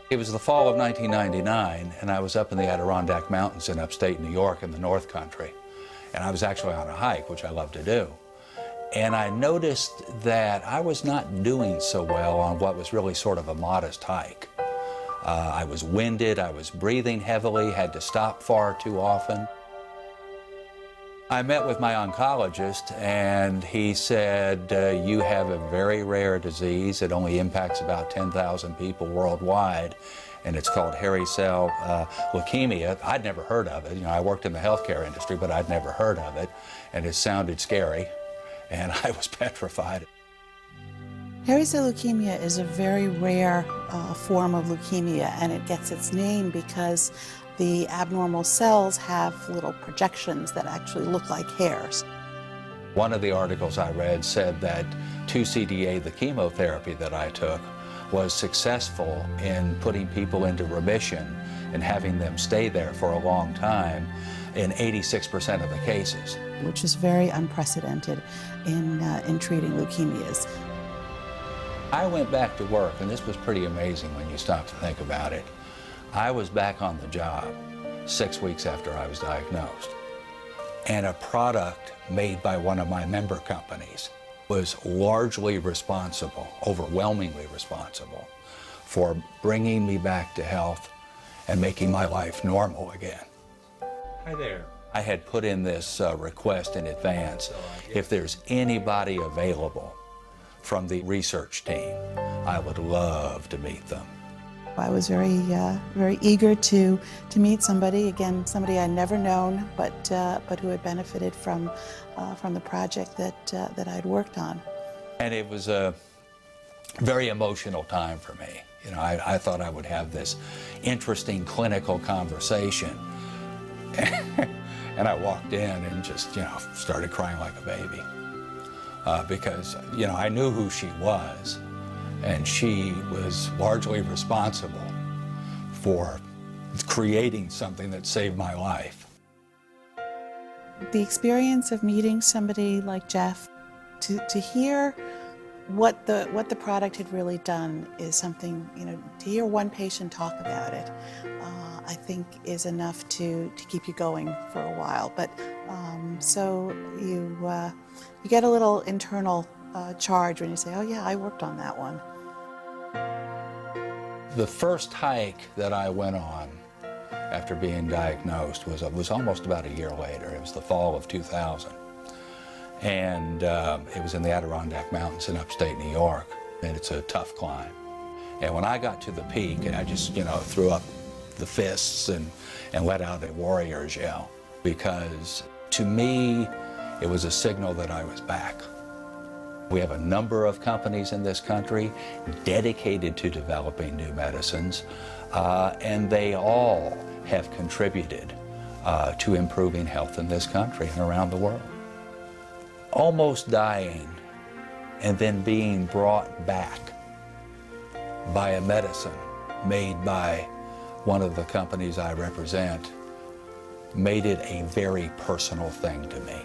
It was the fall of 1999, and I was up in the Adirondack Mountains in upstate New York in the North Country. And I was actually on a hike, which I love to do. And I noticed that I was not doing so well on what was really sort of a modest hike. I was winded, I was breathing heavily, had to stop far too often. I met with my oncologist, and he said, you have a very rare disease. It only impacts about 10,000 people worldwide, and it's called hairy cell leukemia. I'd never heard of it. You know, I worked in the healthcare industry, but I'd never heard of it, and it sounded scary, and I was petrified. Hairy cell leukemia is a very rare form of leukemia, and it gets its name because the abnormal cells have little projections that actually look like hairs. One of the articles I read said that 2-CDA, the chemotherapy that I took, was successful in putting people into remission and having them stay there for a long time in 86% of the cases. Which is very unprecedented in treating leukemias. I went back to work, and this was pretty amazing when you stop to think about it. I was back on the job 6 weeks after I was diagnosed. And a product made by one of my member companies was largely responsible, overwhelmingly responsible, for bringing me back to health and making my life normal again. Hi there. I had put in this request in advance. If there's anybody available from the research team, I would love to meet them. I was very eager to meet somebody, again, somebody I'd never known, but who had benefited from the project that I'd worked on. And it was a very emotional time for me. You know, I thought I would have this interesting clinical conversation. And I walked in and just, you know, started crying like a baby. Because, you know, I knew who she was. And she was largely responsible for creating something that saved my life. The experience of meeting somebody like Jeff, to hear what the product had really done is something, you know, to hear one patient talk about it, I think is enough to keep you going for a while. But so you get a little internal charge when you say, oh yeah, I worked on that one. The first hike that I went on after being diagnosed was almost about a year later. It was the fall of 2000. And it was in the Adirondack Mountains in upstate New York. And it's a tough climb. And when I got to the peak, I just, you know, threw up the fists and let out a warrior's yell. Because to me, it was a signal that I was back. We have a number of companies in this country dedicated to developing new medicines, and they all have contributed to improving health in this country and around the world. Almost dying and then being brought back by a medicine made by one of the companies I represent made it a very personal thing to me.